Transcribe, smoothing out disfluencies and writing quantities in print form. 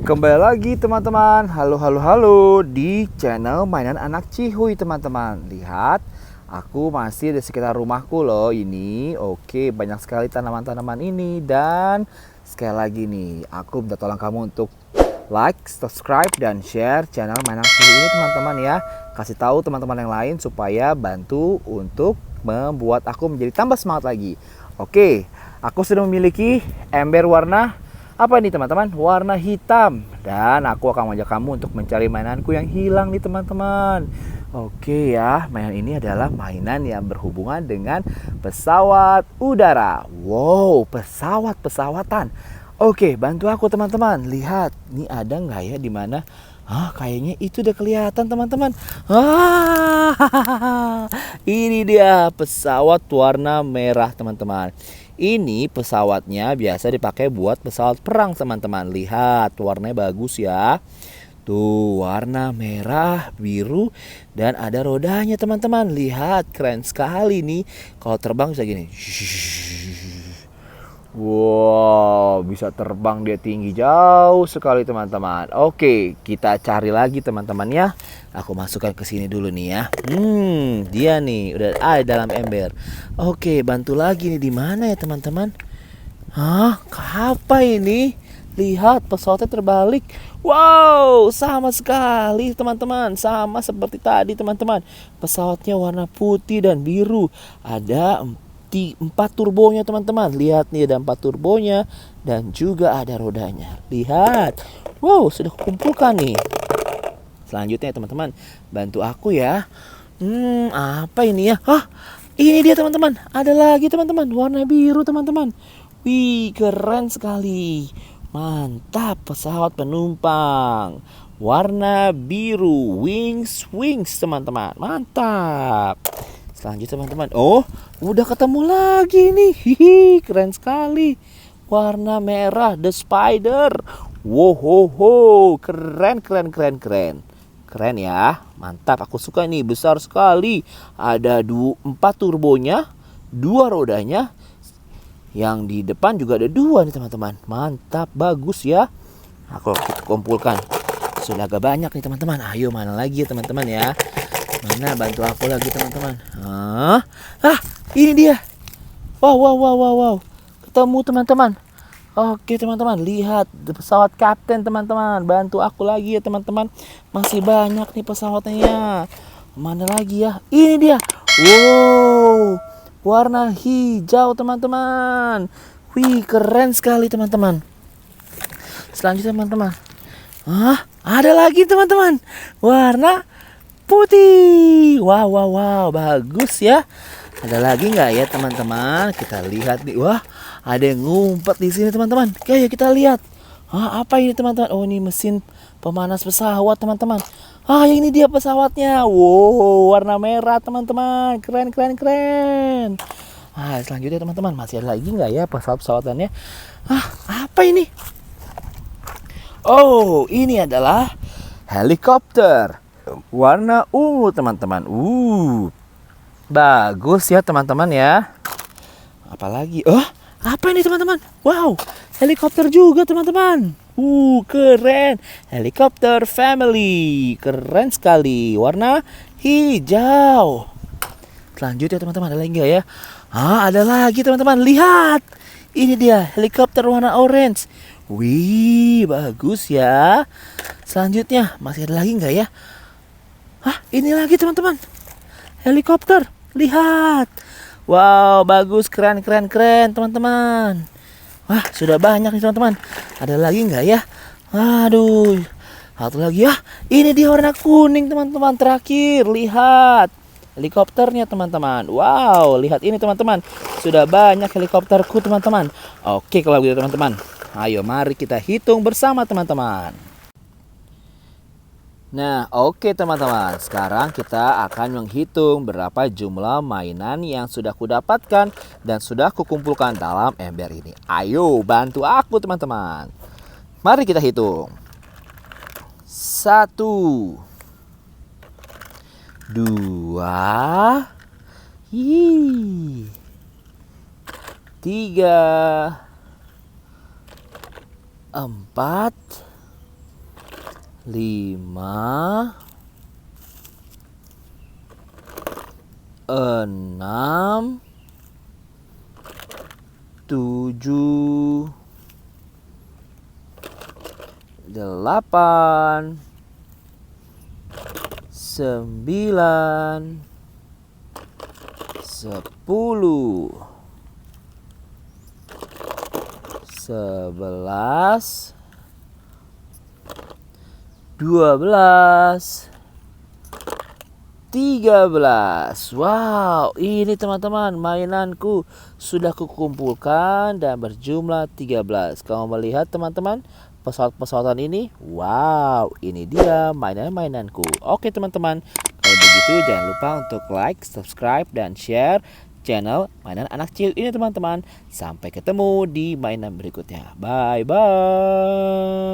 Kembali lagi teman-teman. Halo halo halo di channel mainan anak Cihuy teman-teman. Lihat, aku masih di sekitar rumahku loh ini. Oke, banyak sekali tanaman-tanaman ini. Dan sekali lagi nih, aku minta tolong kamu untuk like, subscribe, dan share channel mainan Cihuy ini teman-teman ya. Kasih tahu teman-teman yang lain supaya bantu untuk membuat aku menjadi tambah semangat lagi. Oke, aku sudah memiliki ember warna apa ini teman-teman? Warna hitam. Dan aku akan mengajak kamu untuk mencari mainanku yang hilang nih teman-teman. Oke ya, mainan ini adalah mainan yang berhubungan dengan pesawat udara. Wow, pesawat-pesawatan. Oke, bantu aku teman-teman. Lihat, ini ada nggak ya di mana? Kayaknya itu udah kelihatan teman-teman. Ini dia pesawat warna merah teman-teman. Ini pesawatnya biasa dipakai buat pesawat perang teman-teman. Lihat, warnanya bagus ya. Tuh, warna merah, biru, dan ada rodanya teman-teman. Lihat, keren sekali nih. Kalau terbang bisa gini. Wow, bisa terbang, dia tinggi jauh sekali teman-teman. Oke, kita cari lagi teman-teman ya. Aku masukkan ke sini dulu nih ya. Dia nih udah ada dalam ember. Oke, bantu lagi nih, di mana ya teman-teman? Apa ini? Lihat, pesawatnya terbalik. Wow, sama sekali teman-teman. Sama seperti tadi teman-teman. Pesawatnya warna putih dan biru. Ada 4 turbonya teman-teman. Lihat nih, ada 4 turbonya dan juga ada rodanya. Lihat. Wow, sudah kumpulkan nih. Selanjutnya teman-teman, bantu aku ya. Apa ini ya? Ini dia teman-teman. Ada lagi teman-teman, warna biru teman-teman. Wih, keren sekali. Mantap, pesawat penumpang warna biru, wings teman-teman. Mantap. Selanjutnya teman-teman, udah ketemu lagi nih. Keren sekali. Warna merah, the spider. Wow, keren. Keren ya, mantap. Aku suka nih, besar sekali. Ada 4 turbonya, 2 rodanya. Yang di depan juga ada 2 nih teman-teman. Mantap, bagus ya. Aku kumpulkan. Sudah agak banyak nih teman-teman. Ayo, mana lagi ya teman-teman ya? Mana, bantu aku lagi teman-teman. Ini dia. Wow. Ketemu teman-teman. Oke teman-teman, lihat pesawat kapten teman-teman. Bantu aku lagi ya teman-teman. Masih banyak nih pesawatnya. Mana lagi ya? Ini dia. Wow, warna hijau teman-teman. Wih, keren sekali teman-teman. Selanjutnya teman-teman, ada lagi teman-teman, warna putih. Wow, bagus ya. Ada lagi nggak ya teman-teman? Kita lihat nih. Wah, ada yang ngumpet di sini teman-teman. Oke, kita lihat. Apa ini teman-teman? Oh, ini mesin pemanas pesawat teman-teman. Ini dia pesawatnya. Wow, warna merah teman-teman. Keren. Selanjutnya teman-teman, masih ada lagi nggak ya pesawat-pesawatannya? Apa ini? Oh, ini adalah helikopter warna ungu teman-teman. Bagus ya teman-teman ya. Apalagi? Apa ini teman-teman? Wow, helikopter juga teman-teman. Keren. Helikopter family. Keren sekali. Warna hijau. Selanjutnya teman-teman, ada lagi nggak ya? Ada lagi teman-teman. Lihat. Ini dia, helikopter warna orange. Wih, bagus ya. Selanjutnya, masih ada lagi nggak ya? Ini lagi teman-teman. Helikopter. Lihat. Wow, bagus, keren teman-teman. Wah, sudah banyak nih teman-teman. Ada lagi nggak ya? Aduh, satu lagi ya. Ini dia warna kuning teman-teman. Terakhir, lihat helikopternya teman-teman. Wow, lihat ini teman-teman. Sudah banyak helikopterku teman-teman. Oke, kalau begitu teman-teman, ayo mari kita hitung bersama teman-teman. Nah, oke teman-teman, sekarang kita akan menghitung berapa jumlah mainan yang sudah kudapatkan dan sudah kukumpulkan dalam ember ini. Ayo bantu aku teman-teman. Mari kita hitung. 1, 2, 3, 4, 5, 6, 7, 8, 9, 10, 11, 12, 13. Wow, ini teman-teman mainanku sudah kukumpulkan dan berjumlah 13. Kamu melihat teman-teman pesawat-pesawatan ini? Wow, ini dia mainan-mainanku. Oke teman-teman, kalau begitu jangan lupa untuk like, subscribe, dan share channel Mainan Anak Cilik ini teman-teman. Sampai ketemu di mainan berikutnya. Bye-bye.